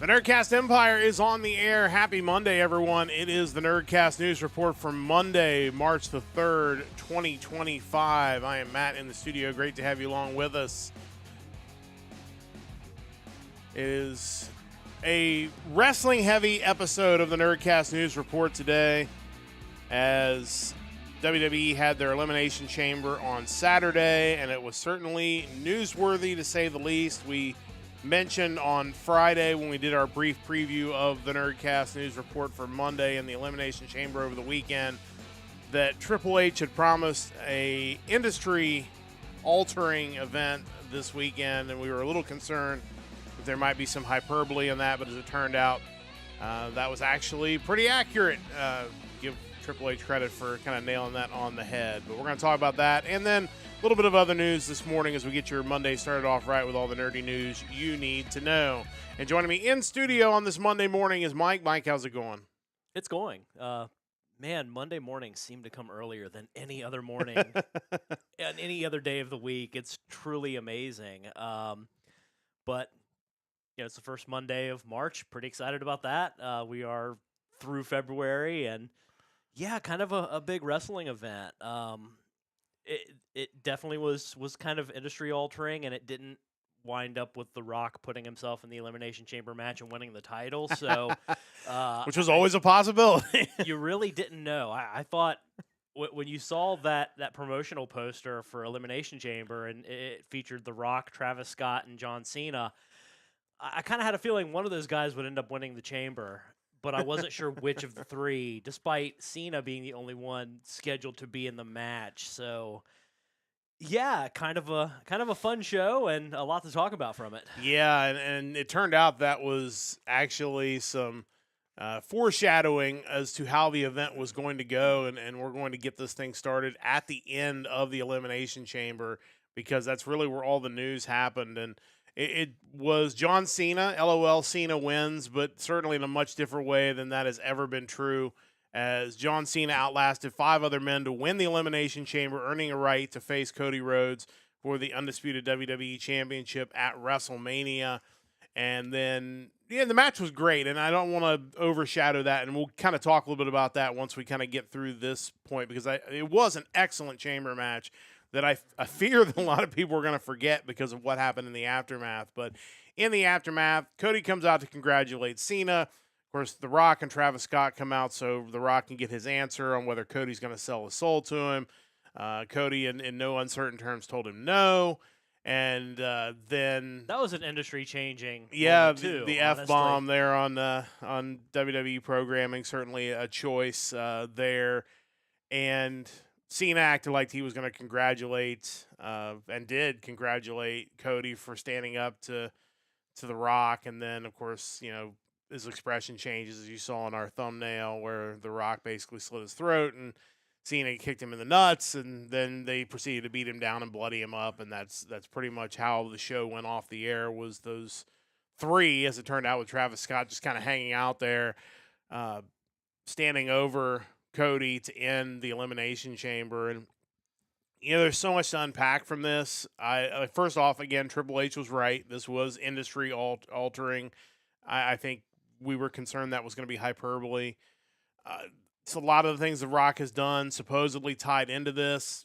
The Nerdcast Empire is on the air. Happy Monday, everyone. It is the Nerdcast News Report for Monday, March the 3rd, 2025. I am Matt in the studio. Great to have you along with us. It is a wrestling-heavy episode of the Nerdcast News Report today, as WWE had their Elimination Chamber on Saturday, and it was certainly newsworthy to say the least. We mentioned on Friday when we did our brief preview of the Nerdcast News Report for Monday and the Elimination Chamber over the weekend that Triple H had promised a industry-altering event this weekend, and we were a little concerned that there might be some hyperbole in that, but as it turned out, that was actually pretty accurate. Give Triple H credit for kind of nailing that on the head. But we're going to talk about that, and then a little bit of other news this morning as we get your Monday started off right with all the nerdy news you need to know. And joining me in studio on this Monday morning is Mike. Mike, how's it going? It's going. Man, Monday mornings seem to come earlier than any other morning and any other day of the week. It's truly amazing. But it's the first Monday of March. Pretty excited about that. We are through February, and kind of a big wrestling event. It definitely was kind of industry altering, and it didn't wind up with The Rock putting himself in the Elimination Chamber match and winning the title. So, which was always a possibility. You really didn't know. I thought when you saw that promotional poster for Elimination Chamber and it featured The Rock, Travis Scott, and John Cena, I kind of had a feeling one of those guys would end up winning the Chamber. But I wasn't sure which of the three, despite Cena being the only one scheduled to be in the match. So, kind of a fun show and a lot to talk about from it. Yeah, and it turned out that was actually some foreshadowing as to how the event was going to go, and we're going to get this thing started at the end of the Elimination Chamber because that's really where all the news happened. And it was John Cena, LOL, Cena wins, but certainly in a much different way than that has ever been true, as John Cena outlasted 5 other men to win the Elimination Chamber, earning a right to face Cody Rhodes for the undisputed WWE Championship at WrestleMania. And then, the match was great, and I don't want to overshadow that, and we'll kind of talk a little bit about that once we kind of get through this point, because it was an excellent chamber match that I fear that a lot of people are going to forget because of what happened in the aftermath. But in the aftermath, Cody comes out to congratulate Cena. Of course, The Rock and Travis Scott come out so The Rock can get his answer on whether Cody's going to sell his soul to him. Cody, in no uncertain terms, told him no. And then that was an industry-changing the F-bomb there on WWE programming, certainly a choice there. And Cena acted like he was going to congratulate and did congratulate Cody for standing up to The Rock. And then, of course, his expression changes, as you saw in our thumbnail, where The Rock basically slit his throat and Cena kicked him in the nuts. And then they proceeded to beat him down and bloody him up. And that's pretty much how the show went off the air, was those 3, as it turned out, with Travis Scott just kind of hanging out there, standing over Cody to end the Elimination Chamber. And there's so much to unpack from this. I first off, again, Triple H was right. This was industry altering. I think we were concerned that was going to be hyperbole. It's a lot of the things The Rock has done supposedly tied into this.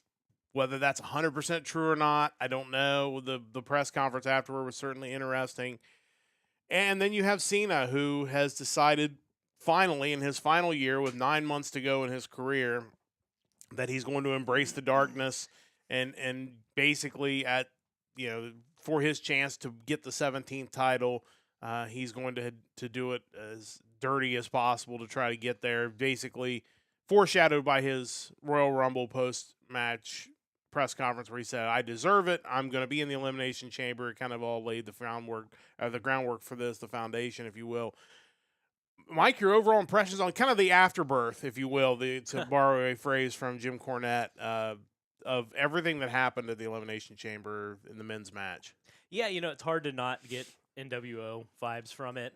Whether that's 100% true or not, I don't know. The press conference afterward was certainly interesting. And then you have Cena, who has decided finally, in his final year, with 9 months to go in his career, that he's going to embrace the darkness and basically for his chance to get the 17th title, he's going to do it as dirty as possible to try to get there. Basically foreshadowed by his Royal Rumble post-match press conference where he said, "I deserve it. I'm going to be in the Elimination Chamber." It kind of all laid the groundwork for this, the foundation, if you will. Mike, your overall impressions on kind of the afterbirth, if you will, to borrow a phrase from Jim Cornette, of everything that happened at the Elimination Chamber in the men's match. Yeah, it's hard to not get NWO vibes from it.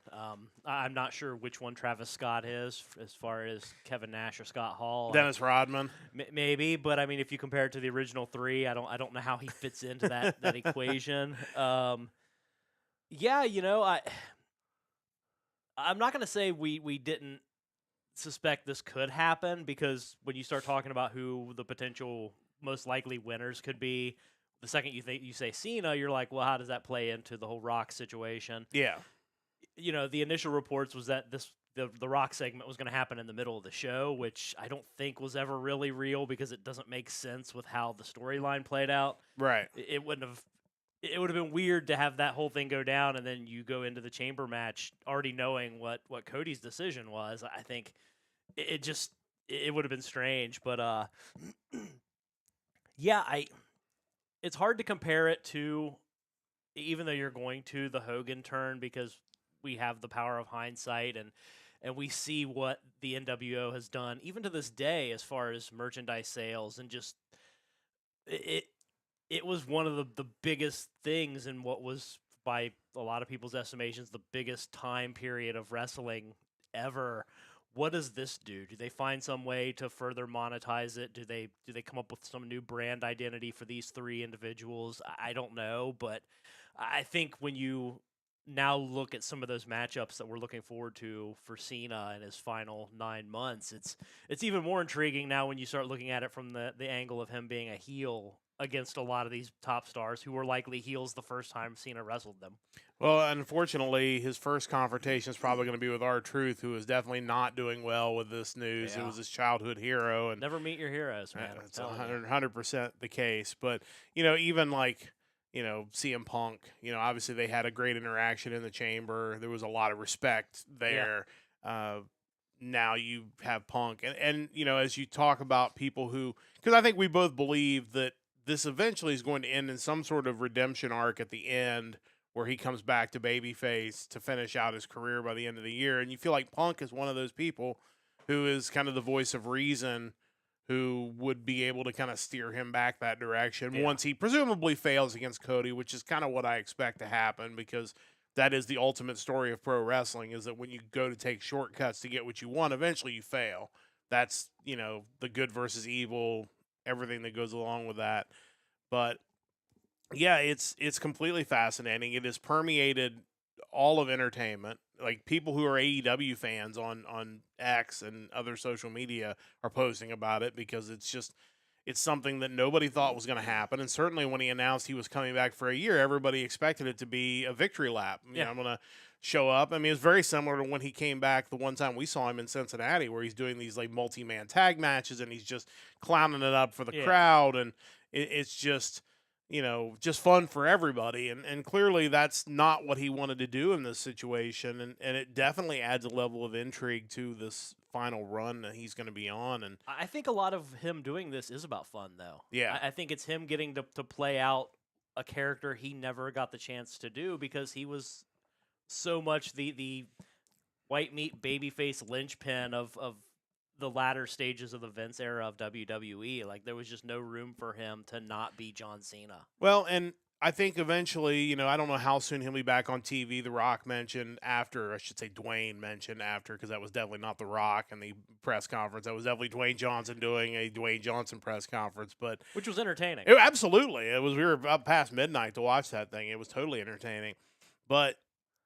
I'm not sure which one Travis Scott is, as far as Kevin Nash or Scott Hall. Dennis Rodman. Maybe, but I mean, if you compare it to the original 3, I don't know how he fits into that equation. I'm not going to say we didn't suspect this could happen, because when you start talking about who the potential most likely winners could be, the second you say Cena, you're like, well, how does that play into the whole Rock situation? Yeah. The initial reports was that the Rock segment was going to happen in the middle of the show, which I don't think was ever really real, because it doesn't make sense with how the storyline played out. Right. It wouldn't have. It would have been weird to have that whole thing go down, and then you go into the chamber match already knowing what Cody's decision was. I think it would have been strange, but yeah, it's hard to compare it to, even though you're going to the Hogan turn, because we have the power of hindsight, and we see what the NWO has done even to this day as far as merchandise sales, and just it was one of the biggest things in what was, by a lot of people's estimations, the biggest time period of wrestling ever. What does this do? Do they find some way to further monetize it? Do they come up with some new brand identity for these three individuals? I don't know, but I think when you now look at some of those matchups that we're looking forward to for Cena in his final 9 months, it's even more intriguing now when you start looking at it from the angle of him being a heel against a lot of these top stars who were likely heels the first time Cena wrestled them. Well, unfortunately, his first confrontation is probably going to be with R-Truth, who is definitely not doing well with this news. Yeah. It was his childhood hero, and Never meet your heroes, man. it's 100% the case. But even like CM Punk, obviously they had a great interaction in the chamber. There was a lot of respect there. Yeah. Now you have Punk, and as you talk about people who, because I think we both believe that this eventually is going to end in some sort of redemption arc at the end, where he comes back to babyface to finish out his career by the end of the year. And you feel like Punk is one of those people who is kind of the voice of reason, who would be able to kind of steer him back that direction once he presumably fails against Cody, which is kind of what I expect to happen, because that is the ultimate story of pro wrestling, is that when you go to take shortcuts to get what you want, eventually you fail. That's, the good versus evil, everything that goes along with that. But yeah, it's completely fascinating. It has permeated all of entertainment. Like, people who are AEW fans on X and other social media are posting about it, because it's something that nobody thought was going to happen. And certainly when he announced he was coming back for a year, everybody expected it to be a victory lap. I'm going to show up. I mean, it's very similar to when he came back the one time we saw him in Cincinnati, where he's doing these like multi-man tag matches and he's just clowning it up for the crowd. And it's just fun for everybody. And clearly that's not what he wanted to do in this situation. And it definitely adds a level of intrigue to this final run that he's going to be on. And I think a lot of him doing this is about fun, though. Yeah. I think it's him getting to play out a character he never got the chance to do, because he was so much the white meat babyface linchpin of the latter stages of the Vince era of WWE. Like, there was just no room for him to not be John Cena. Well, and I think eventually, I don't know how soon he'll be back on TV. The Rock mentioned after, I should say Dwayne mentioned after, because that was definitely not The Rock in the press conference. That was definitely Dwayne Johnson doing a Dwayne Johnson press conference, but which was entertaining. Absolutely. We were up past midnight to watch that thing. It was totally entertaining. But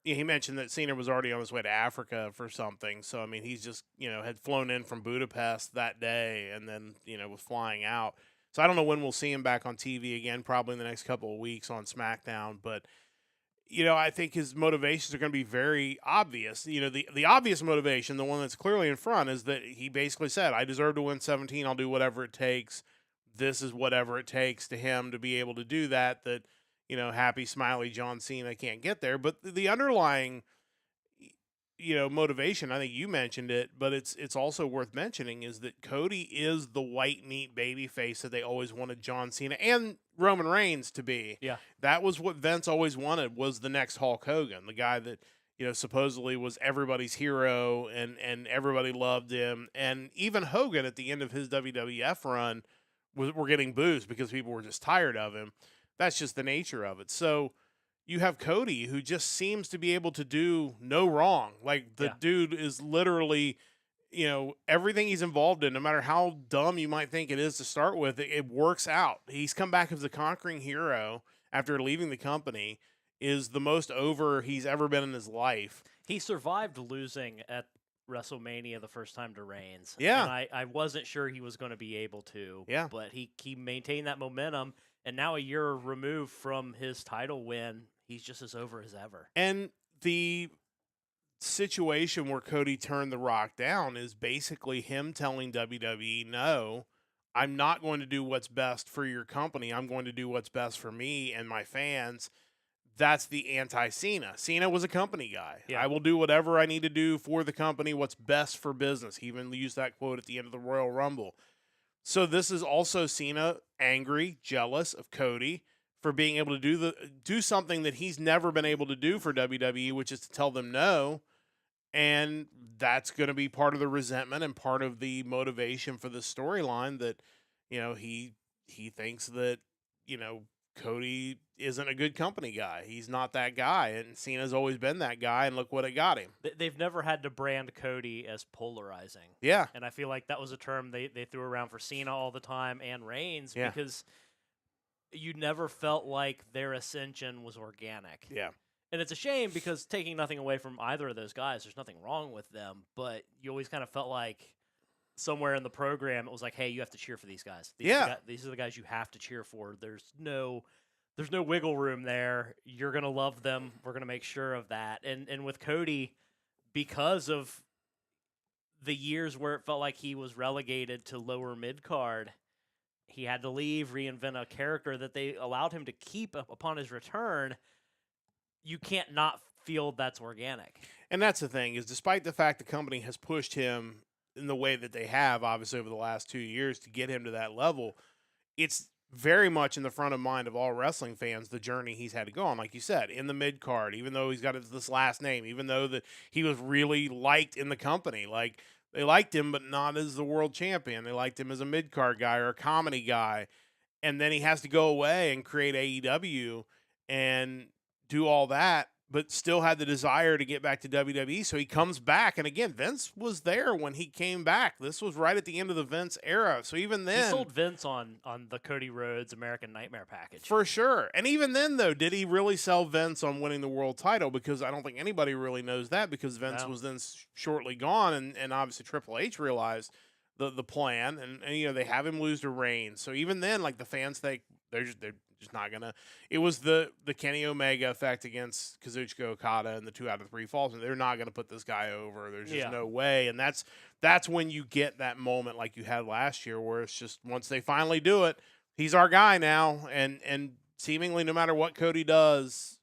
he mentioned that Cena was already on his way to Africa for something. So, I mean, he's just, had flown in from Budapest that day and then, was flying out. So I don't know when we'll see him back on TV again, probably in the next couple of weeks on SmackDown. But, I think his motivations are going to be very obvious. The obvious motivation, the one that's clearly in front, is that he basically said, I deserve to win 17. I'll do whatever it takes. This is whatever it takes to him to be able to do that, happy, smiley John Cena can't get there. But the underlying, motivation, I think you mentioned it, but it's also worth mentioning, is that Cody is the white meat baby face that they always wanted John Cena and Roman Reigns to be. Yeah. That was what Vince always wanted, was the next Hulk Hogan, the guy that, supposedly was everybody's hero and everybody loved him. And even Hogan at the end of his WWF run were getting boos because people were just tired of him. That's just the nature of it. So you have Cody, who just seems to be able to do no wrong. Like, the dude is literally, everything he's involved in, no matter how dumb you might think it is to start with, it works out. He's come back as a conquering hero after leaving the company, is the most over he's ever been in his life. He survived losing at WrestleMania the first time to Reigns. Yeah. And I wasn't sure he was going to be able to. Yeah. But he maintained that momentum. And now a year removed from his title win, he's just as over as ever. And the situation where Cody turned The Rock down is basically him telling WWE, no, I'm not going to do what's best for your company. I'm going to do what's best for me and my fans. That's the anti-Cena. Cena was a company guy. Yeah. I will do whatever I need to do for the company, what's best for business. He even used that quote at the end of the Royal Rumble. So this is also Cena angry, jealous of Cody for being able to do something that he's never been able to do for WWE, which is to tell them no. And that's going to be part of the resentment and part of the motivation for the storyline that, he thinks that, Cody isn't a good company guy. He's not that guy. And Cena's always been that guy. And look what it got him. They've never had to brand Cody as polarizing. Yeah. And I feel like that was a term they threw around for Cena all the time and Reigns because you never felt like their ascension was organic. Yeah. And it's a shame because taking nothing away from either of those guys, there's nothing wrong with them, but you always kind of felt like somewhere in the program it was like, hey, you have to cheer for these guys. These are the guys you have to cheer for. There's no wiggle room there. You're going to love them. We're going to make sure of that. And with Cody, because of the years where it felt like he was relegated to lower mid-card, he had to leave, reinvent a character that they allowed him to keep upon his return. You can't not feel that's organic. And that's the thing, is despite the fact the company has pushed him in the way that they have, obviously, over the last 2 years to get him to that level, it's very much in the front of mind of all wrestling fans, the journey he's had to go on. Like you said, in the mid-card, even though he's got this last name, even though that he was really liked in the company. Like, they liked him, but not as the world champion. They liked him as a mid-card guy or a comedy guy. And then he has to go away and create AEW and do all that, but still had the desire to get back to WWE. So he comes back. And again, Vince was there when he came back. This was right at the end of the Vince era. So even then, he sold Vince on the Cody Rhodes American Nightmare package. For sure. And even then, though, did he really sell Vince on winning the world title? Because I don't think anybody really knows that, because Vince was then shortly gone. And obviously Triple H realized the plan. And they have him lose to Reigns. So even then, like, the fans think they're just not gonna. It was the Kenny Omega effect against Kazuchika Okada in the 2 out of 3 falls, and they're not gonna put this guy over. There's just no way, and that's when you get that moment like you had last year, where it's just once they finally do it, he's our guy now, and seemingly no matter what Cody does,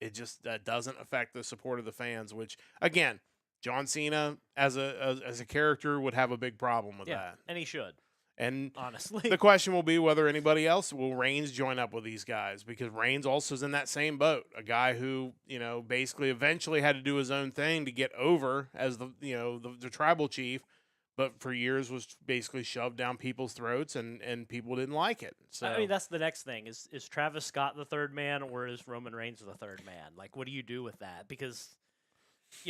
it just doesn't affect the support of the fans. Which again, John Cena as a character would have a big problem with that, and he should. And honestly, the question will be whether anybody else will Reigns join up with these guys, because Reigns also is in that same boat. A guy who, basically eventually had to do his own thing to get over as the tribal chief, but for years was basically shoved down people's throats and people didn't like it. So I mean, that's the next thing. Is Travis Scott the third man, or is Roman Reigns the third man? Like, what do you do with that? Because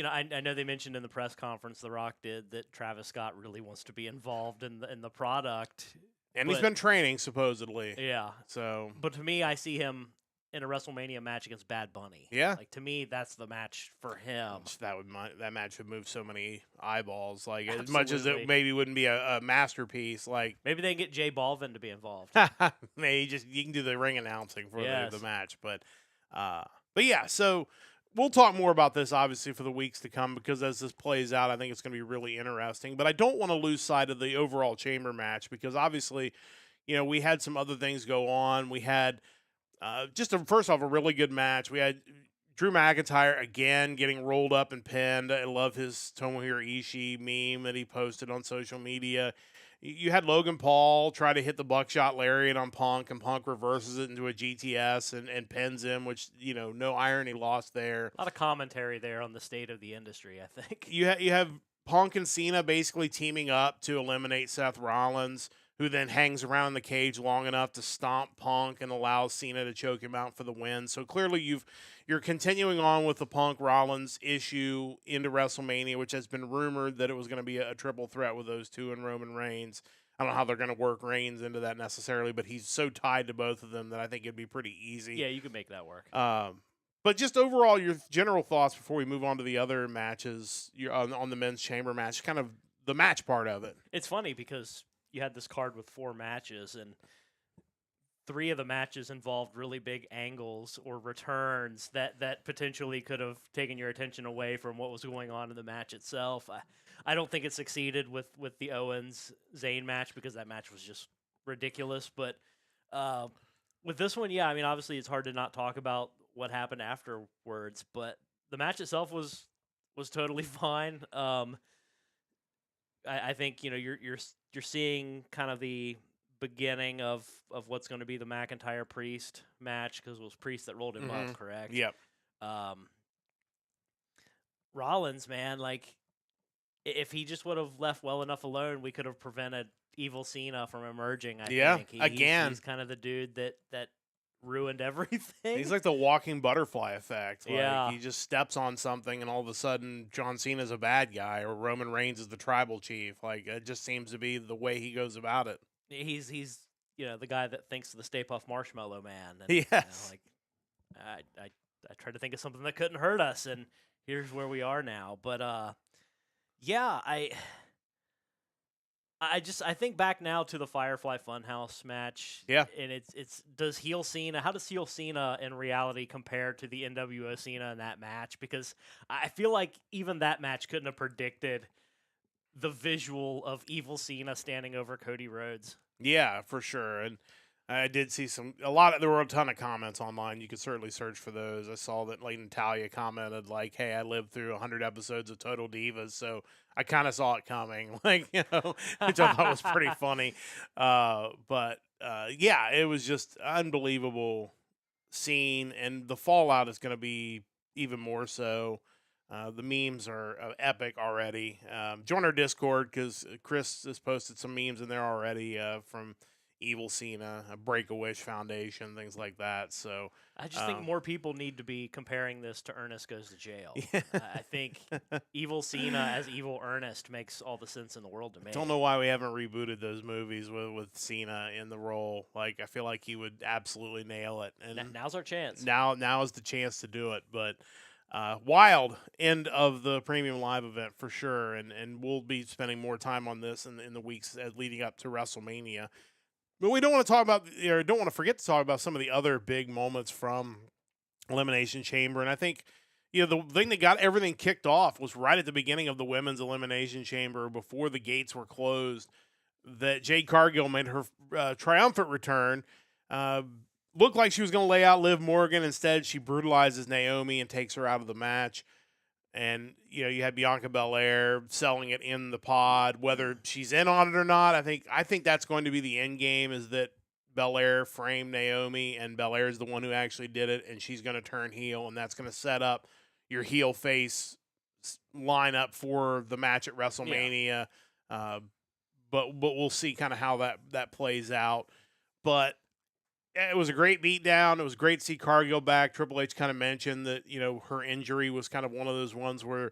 I know they mentioned in the press conference, The Rock did, that Travis Scott really wants to be involved in the product. And he's been training, supposedly. Yeah. So, but to me, I see him in a WrestleMania match against Bad Bunny. Yeah. Like, to me, that's the match for him. That match would move so many eyeballs. Like, Absolutely. as much as it maybe wouldn't be a masterpiece. Like, maybe they can get Jay Balvin to be involved. Maybe you can do the ring announcing for the match. But yeah, so we'll talk more about this, obviously, for the weeks to come, because as this plays out, I think it's going to be really interesting. But I don't want to lose sight of the overall chamber match, because obviously, we had some other things go on. We had first off, a really good match. We had Drew McIntyre, again, getting rolled up and pinned. I love his Tomohiro Ishii meme that he posted on social media. You had Logan Paul try to hit the buckshot lariat on Punk, and Punk reverses it into a GTS and pins him, which, no irony lost there. A lot of commentary there on the state of the industry, I think. You have Punk and Cena basically teaming up to eliminate Seth Rollins, who then hangs around in the cage long enough to stomp Punk and allows Cena to choke him out for the win. So clearly you're continuing on with the Punk-Rollins issue into WrestleMania, which has been rumored that it was going to be a triple threat with those two and Roman Reigns. I don't know how they're going to work Reigns into that necessarily, but he's so tied to both of them that I think it'd be pretty easy. Yeah, you could make that work. But just overall, your general thoughts before we move on to the other matches on the men's chamber match, kind of the match part of it. It's funny because you had this card with 4 matches, and 3 of the matches involved really big angles or returns that potentially could have taken your attention away from what was going on in the match itself. I don't think it succeeded with the Owens Zayn match because that match was just ridiculous. But with this one, yeah, I mean, obviously it's hard to not talk about what happened afterwards, but the match itself was totally fine. I think you're seeing kind of the beginning of what's going to be the McIntyre Priest match because it was Priest that rolled him up, correct? Yep. Rollins, man, like if he just would have left well enough alone, we could have prevented Evil Cena from emerging. I think he's kind of the dude that ruined everything. He's like the walking butterfly effect. Like, yeah, he just steps on something and all of a sudden John Cena's a bad guy or Roman Reigns is the tribal chief. Like, it just seems to be the way he goes about it. He's the guy that thinks of the Stay Puft Marshmallow Man. And, yes. I tried to think of something that couldn't hurt us, and here's where we are now. But yeah, I think back now to the Firefly Funhouse match. Yeah. And it's how does heel Cena in reality compare to the NWO Cena in that match? Because I feel like even that match couldn't have predicted the visual of Evil Cena standing over Cody Rhodes. Yeah, for sure. And I did see there were a ton of comments online. You could certainly search for those. I saw that like Natalia commented like, "Hey, I lived through 100 episodes of Total Divas, so I kind of saw it coming." Like, which I thought was pretty funny. But yeah, it was just unbelievable scene, and the fallout is going to be even more so. The memes are epic already. Join our Discord because Chris has posted some memes in there already from Evil Cena, a Break-A-Wish Foundation, things like that. So I just think more people need to be comparing this to Ernest Goes to Jail. Yeah. I think Evil Cena as Evil Ernest makes all the sense in the world to me. I don't know why we haven't rebooted those movies with Cena in the role. Like, I feel like he would absolutely nail it. And now's our chance. Now is the chance to do it. But wild end of the premium live event for sure. And we'll be spending more time on this in the weeks leading up to WrestleMania. But we don't want to forget to talk about some of the other big moments from Elimination Chamber. And I think, the thing that got everything kicked off was right at the beginning of the Women's Elimination Chamber before the gates were closed, that Jade Cargill made her triumphant return. Looked like she was going to lay out Liv Morgan. Instead, she brutalizes Naomi and takes her out of the match. And, you had Bianca Belair selling it in the pod, whether she's in on it or not. I think that's going to be the end game, is that Belair framed Naomi and Belair is the one who actually did it, and she's going to turn heel, and that's going to set up your heel face lineup for the match at WrestleMania. Yeah. But we'll see kind of how that plays out. But it was a great beatdown. It was great to see Cargill back. Triple H kind of mentioned that, her injury was kind of one of those ones where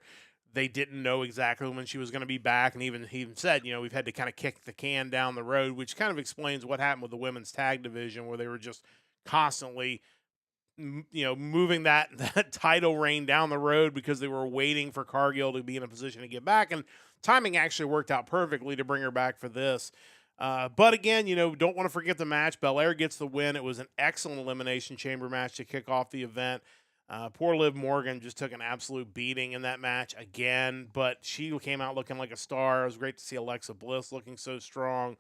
they didn't know exactly when she was going to be back. And he even said, we've had to kind of kick the can down the road, which kind of explains what happened with the women's tag division, where they were just constantly, moving that title reign down the road because they were waiting for Cargill to be in a position to get back. And timing actually worked out perfectly to bring her back for this. But again, don't want to forget the match. Belair gets the win. It was an excellent Elimination Chamber match to kick off the event. Poor Liv Morgan just took an absolute beating in that match again, but she came out looking like a star. It was great to see Alexa Bliss looking so strong.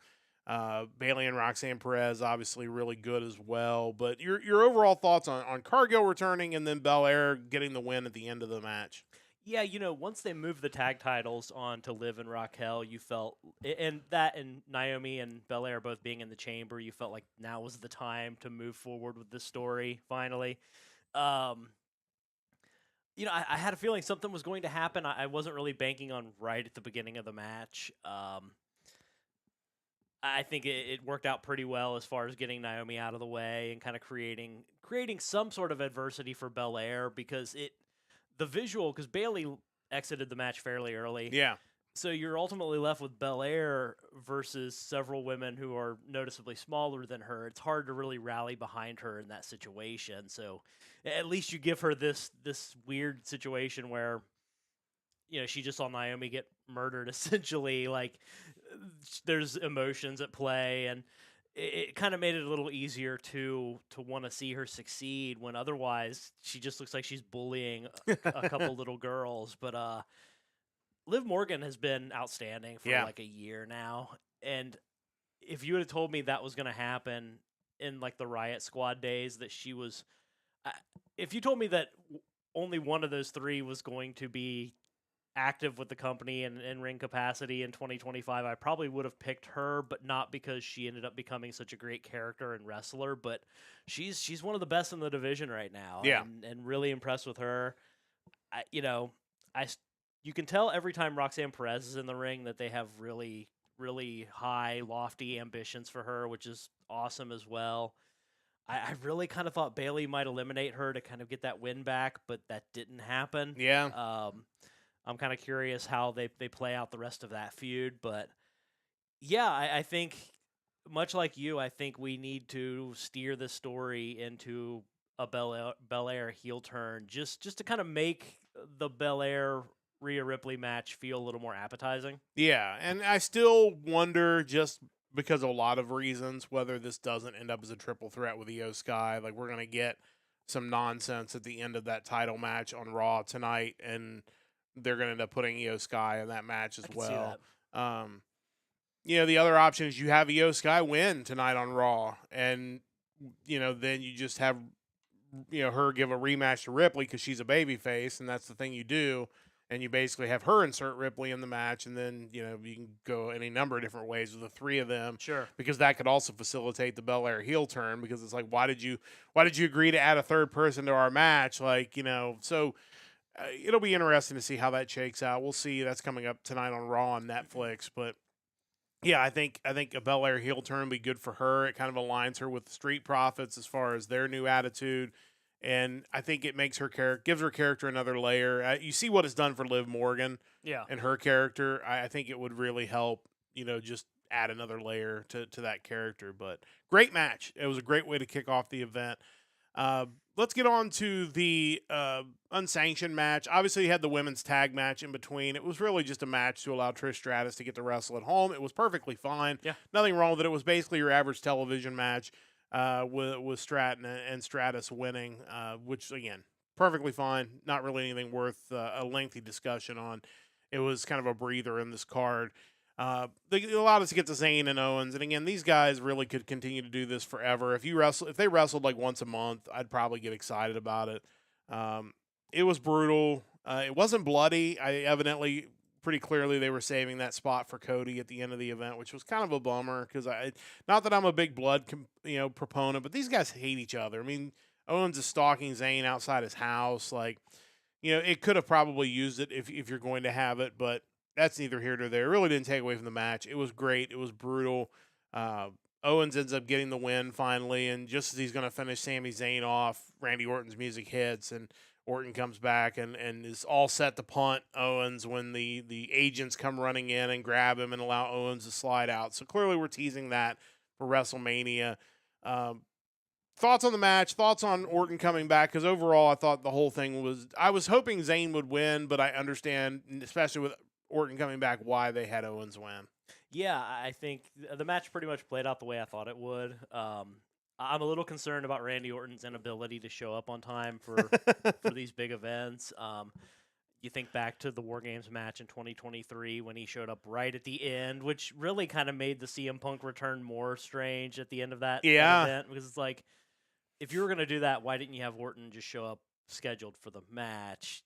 Bayley and Roxanne Perez obviously really good as well. But your overall thoughts on Cargill returning and then Belair getting the win at the end of the match? Yeah, once they moved the tag titles on to Liv and Raquel, you felt, and Naomi and Belair both being in the chamber, you felt like now was the time to move forward with the story, finally. I had a feeling something was going to happen. I wasn't really banking on right at the beginning of the match. I think it worked out pretty well as far as getting Naomi out of the way and kind of creating some sort of adversity for Belair, because the visual, because Bayley exited the match fairly early. Yeah. So you're ultimately left with Belair versus several women who are noticeably smaller than her. It's hard to really rally behind her in that situation. So at least you give her this weird situation where she just saw Naomi get murdered essentially. Like there's emotions at play, and it kind of made it a little easier to want to see her succeed when otherwise she just looks like she's bullying a couple little girls. But Liv Morgan has been outstanding for like a year now, and if you would have told me that was going to happen in like the Riot Squad days, that she was, if you told me that only one of those three was going to be active with the company and in ring capacity in 2025, I probably would have picked her, but not because she ended up becoming such a great character and wrestler, but she's one of the best in the division right now. Yeah. And really impressed with her. You can tell every time Roxanne Perez is in the ring that they have really, really high, lofty ambitions for her, which is awesome as well. I really kind of thought Bayley might eliminate her to kind of get that win back, but that didn't happen. Yeah. I'm kind of curious how they play out the rest of that feud. But yeah, I think, much like you, I think we need to steer the story into a Belair heel turn just to kind of make the Belair Rhea Ripley match feel a little more appetizing. Yeah, and I still wonder, just because of a lot of reasons, whether this doesn't end up as a triple threat with Io Sky. Like, we're going to get some nonsense at the end of that title match on Raw tonight, and they're going to end up putting Io Sky in that match as I can well. see that. The other option is you have Io Sky win tonight on Raw, and, then you just have, her give a rematch to Ripley because she's a babyface, and that's the thing you do. And you basically have her insert Ripley in the match, and then, you can go any number of different ways with the three of them. Sure. Because that could also facilitate the Belair heel turn, because it's like, why did you agree to add a third person to our match? Like, so it'll be interesting to see how that shakes out. We'll see. That's coming up tonight on Raw on Netflix. But yeah, I think a Belair heel turn would be good for her. It kind of aligns her with the Street Profits as far as their new attitude. And I think it makes gives her character another layer. You see what it's done for Liv Morgan, and her character. I think it would really help, just add another layer to that character. But great match. It was a great way to kick off the event. Let's get on to the unsanctioned match. Obviously, you had the women's tag match in between. It was really just a match to allow Trish Stratus to get to wrestle at home. It was perfectly fine. Yeah. Nothing wrong with it. It was basically your average television match. With Stratton and Stratus winning, which, again, perfectly fine. Not really anything worth a lengthy discussion on. It was kind of a breather in this card. They allowed us to get to Zayn and Owens, and again, these guys really could continue to do this forever. If they wrestled like once a month, I'd probably get excited about it. It was brutal. It wasn't bloody. Evidently, pretty clearly, they were saving that spot for Cody at the end of the event, which was kind of a bummer, because not that I'm a big blood proponent, but these guys hate each other. I mean, Owens is stalking Zayn outside his house. Like, it could have probably used it if you're going to have it, but that's neither here nor there. It really didn't take away from the match. It was great. It was brutal. Owens ends up getting the win finally, and just as he's going to finish Sami Zayn off, Randy Orton's music hits, and Orton comes back and is all set to punt Owens when the agents come running in and grab him and allow Owens to slide out. So clearly we're teasing that for WrestleMania. Thoughts on the match? Thoughts on Orton coming back? Because overall I thought the whole thing I was hoping Zayn would win, but I understand, especially with Orton coming back, why they had Owens win. Yeah, I think the match pretty much played out the way I thought it would. I'm a little concerned about Randy Orton's inability to show up on time for these big events. You think back to the War Games match in 2023 when he showed up right at the end, which really kind of made the CM Punk return more strange at the end of that event, because it's like, if you were going to do that, why didn't you have Orton just show up scheduled for the match?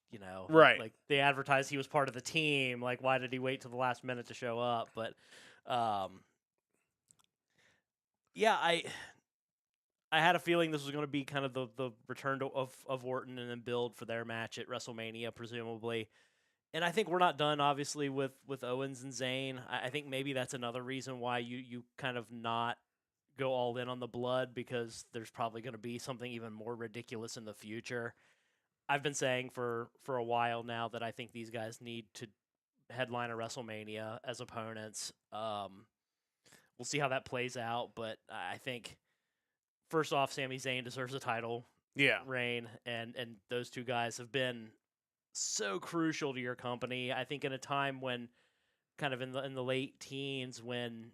Right. Like they advertised he was part of the team. Like, why did he wait till the last minute to show up? But yeah, I had a feeling this was going to be kind of the return of Orton and then build for their match at WrestleMania, presumably. And I think we're not done, obviously, with Owens and Zayn. I think maybe that's another reason why you kind of not go all in on the blood, because there's probably going to be something even more ridiculous in the future. I've been saying for a while now that I think these guys need to headline a WrestleMania as opponents. We'll see how that plays out, but I think first off, Sami Zayn deserves a title reign, and those two guys have been so crucial to your company. I think in a time when kind of in the late teens when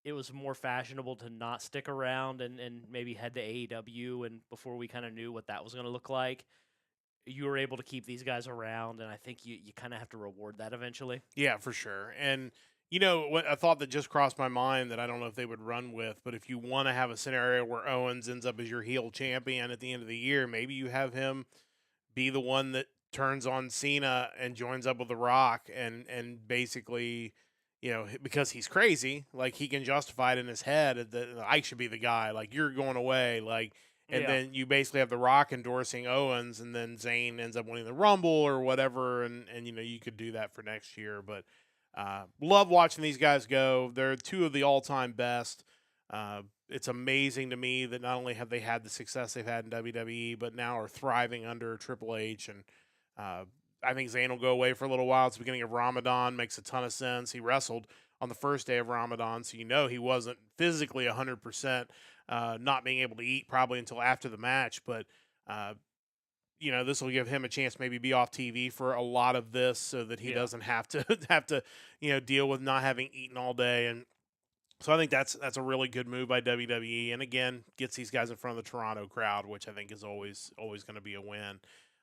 it was more fashionable to not stick around and maybe head to AEW, and before we kind of knew what that was going to look like, you were able to keep these guys around, and I think you kind of have to reward that eventually. Yeah, for sure. And what a thought that just crossed my mind that I don't know if they would run with, but if you want to have a scenario where Owens ends up as your heel champion at the end of the year, maybe you have him be the one that turns on Cena and joins up with The Rock, and basically, because he's crazy, like he can justify it in his head that I should be the guy, like you're going away, like, and then you basically have The Rock endorsing Owens, and then Zayn ends up winning the Rumble or whatever, and you could do that for next year. But love watching these guys go. They're two of the all-time best. It's amazing to me that not only have they had the success they've had in WWE, but now are thriving under Triple H. And I think Zayn will go away for a little while. It's the beginning of Ramadan. Makes a ton of sense. He wrestled on the first day of Ramadan, so he wasn't physically 100%, not being able to eat probably until after the match. But, this will give him a chance to maybe be off TV for a lot of this so that he doesn't have to deal with not having eaten all day. And so I think that's a really good move by WWE, and again, gets these guys in front of the Toronto crowd, which I think is always going to be a win.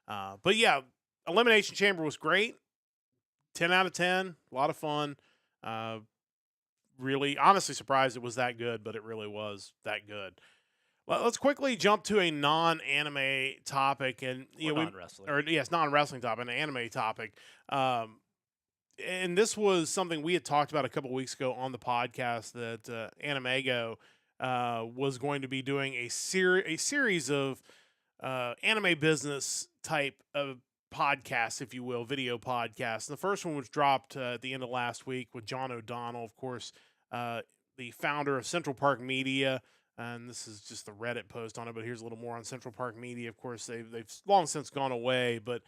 But yeah, Elimination Chamber was great. 10 out of 10, a lot of fun. Really, honestly surprised it was that good, but it really was that good. Well, let's quickly jump to a non-anime topic, and non-wrestling, non-wrestling topic, an anime topic. And this was something we had talked about a couple weeks ago on the podcast that AnimeEigo was going to be doing a series of anime business type of podcasts, if you will, video podcasts. And the first one was dropped at the end of last week with John O'Donnell, of course, the founder of Central Park Media. And this is just the Reddit post on it, but here's a little more on Central Park Media. Of course, they've long since gone away, but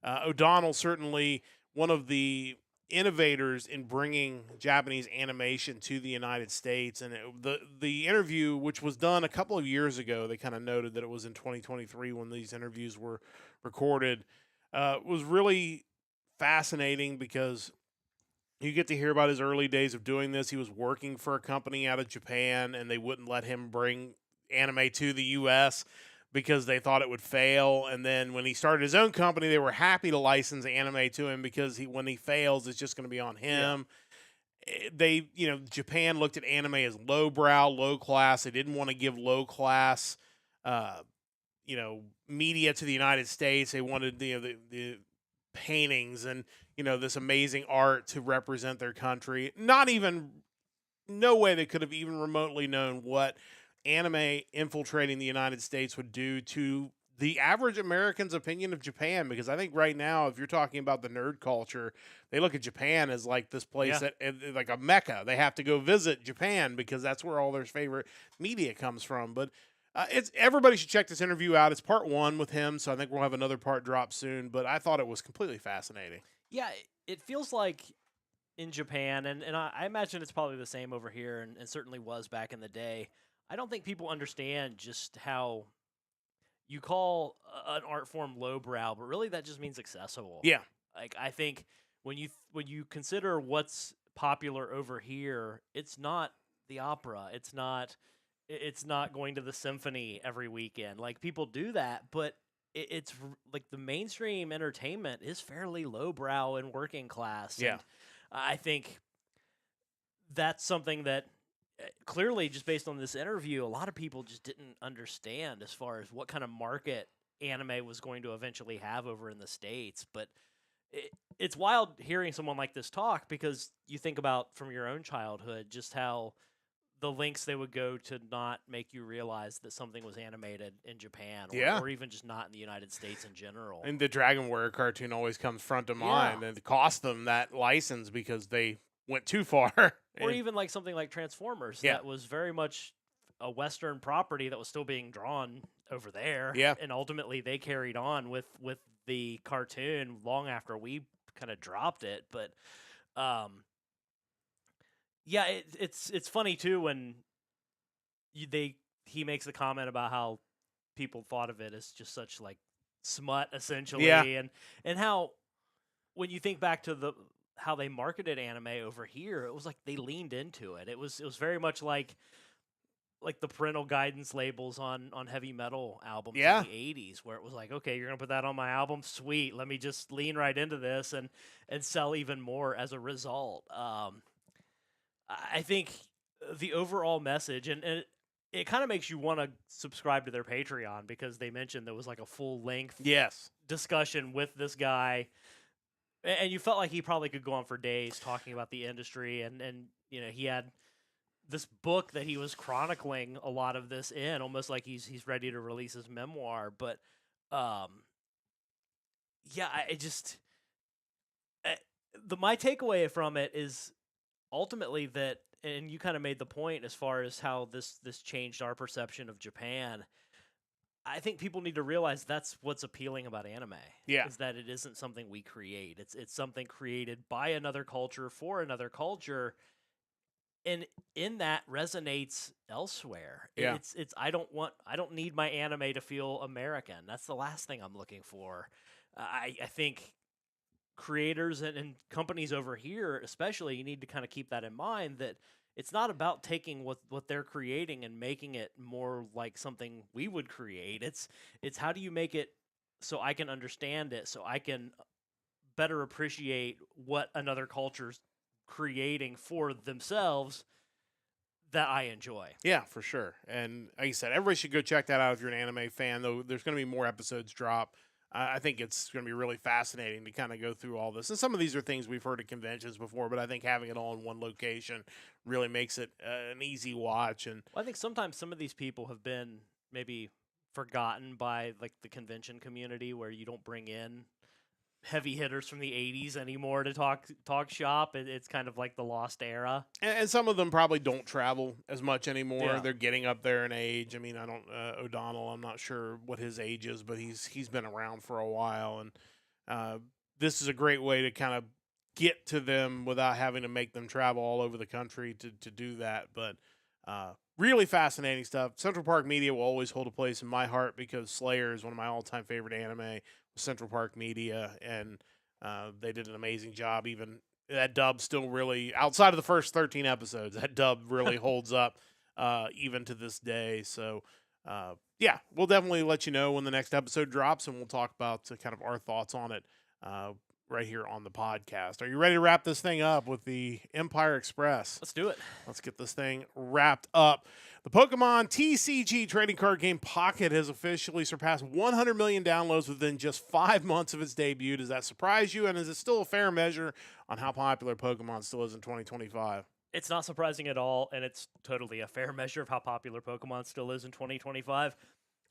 O'Donnell certainly one of the innovators in bringing Japanese animation to the United States. And the interview, which was done a couple of years ago, they kind of noted that it was in 2023 when these interviews were recorded, was really fascinating because you get to hear about his early days of doing this. He was working for a company out of Japan, and they wouldn't let him bring anime to the U.S. because they thought it would fail. And then when he started his own company, they were happy to license anime to him because when he fails, it's just going to be on him. Yeah. Japan looked at anime as lowbrow, low class. They didn't want to give low class, media to the United States. They wanted the paintings and, this amazing art to represent their country. No way they could have even remotely known what anime infiltrating the United States would do to the average American's opinion of Japan, because I think right now, if you're talking about the nerd culture, they look at Japan as like this place that like a mecca. They have to go visit Japan because that's where all their favorite media comes from. But everybody should check this interview out. It's part 1 with him, so I think we'll have another part drop soon. But I thought it was completely fascinating. Yeah, it feels like in Japan, and I imagine it's probably the same over here, and certainly was back in the day. I don't think people understand just how you call an art form lowbrow, but really that just means accessible. Yeah. Like, I think when you consider what's popular over here, it's not the opera. It's not going to the symphony every weekend. Like, people do that, but it's like the mainstream entertainment is fairly lowbrow and working class. Yeah. And I think that's something that clearly, just based on this interview, a lot of people just didn't understand as far as what kind of market anime was going to eventually have over in the States. But it's wild hearing someone like this talk, because you think about from your own childhood just how the lengths they would go to not make you realize that something was animated in Japan, or even just not in the United States in general. And the Dragon Warrior cartoon always comes front of mind, and it cost them that license because they went too far. Or even like something like Transformers, that was very much a Western property that was still being drawn over there. Yeah. And ultimately they carried on with the cartoon long after we kind of dropped it. But Yeah, it's funny too when he makes the comment about how people thought of it as just such like smut essentially, Yeah. and how when you think back to how they marketed anime over here, it was like they leaned into it. It was very much like the parental guidance labels on heavy metal albums Yeah. in the 80s, where it was like, okay, you're gonna put that on my album, sweet, let me just lean right into this and sell even more as a result. I think the overall message, and it kind of makes you want to subscribe to their Patreon, because they mentioned there was like a full length Yes. discussion with this guy, and you felt like he probably could go on for days talking about the industry, and he had this book that he was chronicling a lot of this in, almost like he's ready to release his memoir. But yeah, I just my takeaway from it is ultimately that, and you kind of made the point as far as how this changed our perception of Japan. I think people need to realize that's what's appealing about anime. Yeah. Is that it isn't something we create. It's something created by another culture for another culture, and in that resonates elsewhere. Yeah. It's I don't need my anime to feel American. That's the last thing I'm looking for. I think creators and companies over here, especially, you need to kind of keep that in mind, that it's not about taking what they're creating and making it more like something we would create. It's how do you make it so I can understand it, so I can better appreciate what another culture's creating for themselves that I enjoy. Yeah, for sure. And like you said, everybody should go check that out if you're an anime fan, though there's going to be more episodes drop. I think it's going to be really fascinating to kind of go through all this. And some of these are things we've heard at conventions before, but I think having it all in one location really makes it an easy watch. And Well, I think sometimes some of these people have been maybe forgotten by like the convention community, where you don't bring in heavy hitters from the 80s anymore to talk shop. It's kind of like the lost era. and some of them probably don't travel as much anymore. Yeah. They're getting up there in age. I mean, I don't O'Donnell. I'm not sure what his age is, but he's been around for a while, and this is a great way to kind of get to them without having to make them travel all over the country to do that. But really fascinating stuff. Central Park Media will always hold a place in my heart, because Slayer is one of my all-time favorite anime. Central Park Media, and they did an amazing job. Even that dub still really, outside of the first 13 episodes, that dub really holds up even to this day. So yeah, we'll definitely let you know when the next episode drops, and we'll talk about kind of our thoughts on it right here on the podcast. Are you ready to wrap this thing up with the Empire Express? Let's do it. Let's get this thing wrapped up. The Pokemon TCG trading card game Pocket has officially surpassed 100 million downloads within just 5 months of its debut. Does that surprise you? And is it still a fair measure on how popular Pokemon still is in 2025? It's not surprising at all, and it's totally a fair measure of how popular Pokemon still is in 2025.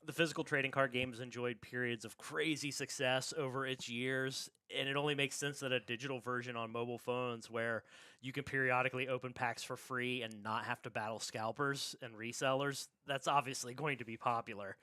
The physical trading card game has enjoyed periods of crazy success over its years, and it only makes sense that a digital version on mobile phones, where you can periodically open packs for free and not have to battle scalpers and resellers, that's obviously going to be popular.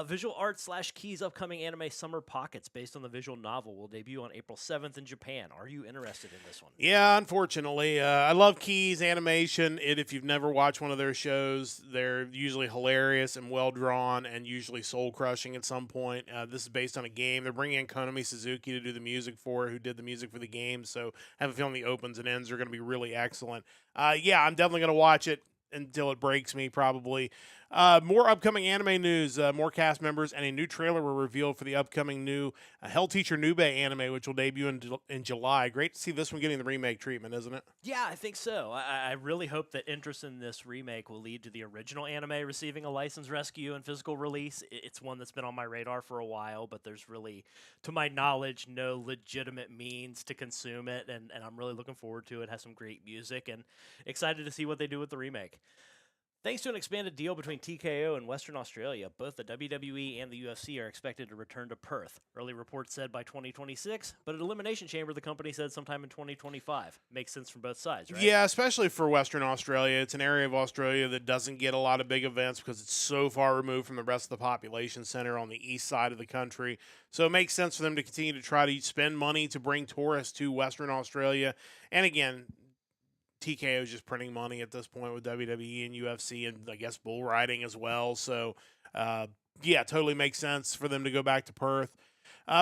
Visual Art / Key's upcoming anime Summer Pockets, based on the visual novel, will debut on April 7th in Japan. Are you interested in this one? Yeah, unfortunately. I love Key's animation. If you've never watched one of their shows, they're usually hilarious and well-drawn and usually soul-crushing at some point. This is based on a game. They're bringing in Konami Suzuki to do the music for it, who did the music for the game, so I have a feeling the opens and ends are going to be really excellent. Yeah, I'm definitely going to watch it until it breaks me, probably. More upcoming anime news. More cast members and a new trailer were revealed for the upcoming new Hell Teacher Nube anime, which will debut in July. Great to see this one getting the remake treatment, isn't it? Yeah, I think so. I really hope that interest in this remake will lead to the original anime receiving a license rescue and physical release. It's one that's been on my radar for a while, but there's really, to my knowledge, no legitimate means to consume it, and I'm really looking forward to it. It has some great music, and excited to see what they do with the remake. Thanks to an expanded deal between TKO and Western Australia, both the WWE and the UFC are expected to return to Perth. Early reports said by 2026, but at Elimination Chamber, the company said sometime in 2025. Makes sense from both sides, right? Yeah, especially for Western Australia. It's an area of Australia that doesn't get a lot of big events because it's so far removed from the rest of the population center on the east side of the country. So it makes sense for them to continue to try to spend money to bring tourists to Western Australia. And again, TKO is just printing money at this point with WWE and UFC and I guess bull riding as well. So, yeah, totally makes sense for them to go back to Perth.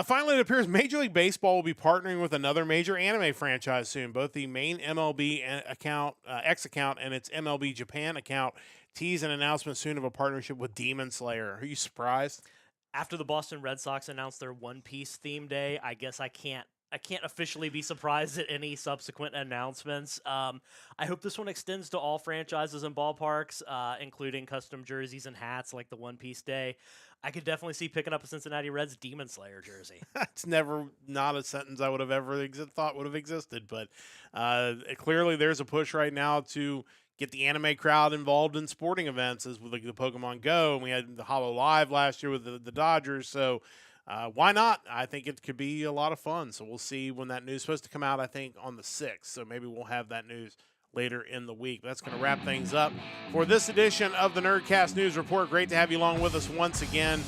Finally, it appears Major League Baseball will be partnering with another major anime franchise soon. Both the main MLB account, X account, and its MLB Japan account tease an announcement soon of a partnership with Demon Slayer. Are you surprised? After the Boston Red Sox announced their One Piece theme day, I guess I can't officially be surprised at any subsequent announcements. I hope this one extends to all franchises and ballparks, including custom jerseys and hats like the One Piece Day. I could definitely see picking up a Cincinnati Reds Demon Slayer jersey. It's never not a sentence I would have ever thought would have existed, but clearly there's a push right now to get the anime crowd involved in sporting events, as with like the Pokemon Go, and we had the Holo Live last year with the Dodgers, so why not? I think it could be a lot of fun. So we'll see when that news is supposed to come out, I think, on the 6th. So maybe we'll have that news later in the week. That's going to wrap things up for this edition of the Nerdcast News Report. Great to have you along with us once again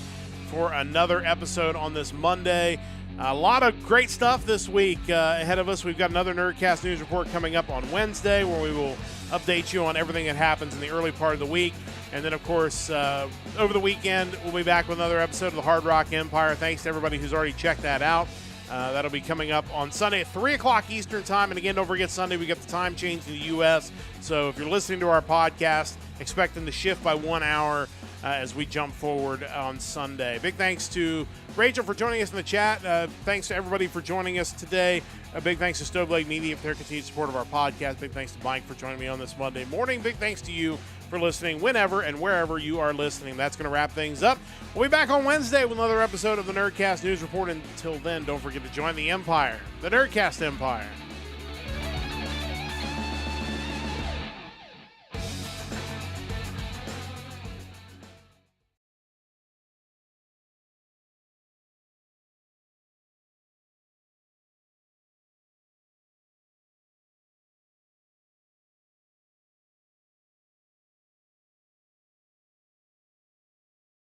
for another episode on this Monday. A lot of great stuff this week ahead of us. We've got another Nerdcast News Report coming up on Wednesday where we will update you on everything that happens in the early part of the week. And then, of course, over the weekend, we'll be back with another episode of the Hard Rock Empire. Thanks to everybody who's already checked that out. That'll be coming up on Sunday at 3 o'clock Eastern Time. And again, don't forget Sunday, we got the time change in the U.S. So if you're listening to our podcast, expect them to shift by 1 hour as we jump forward on Sunday. Big thanks to Rachel for joining us in the chat. Thanks to everybody for joining us today. A big thanks to Stoveblade Media for their continued support of our podcast. Big thanks to Mike for joining me on this Monday morning. Big thanks to you for listening whenever and wherever you are listening. That's going to wrap things up. We'll be back on Wednesday with another episode of the Nerdcast News Report. Until then, don't forget to join the Empire, the Nerdcast Empire.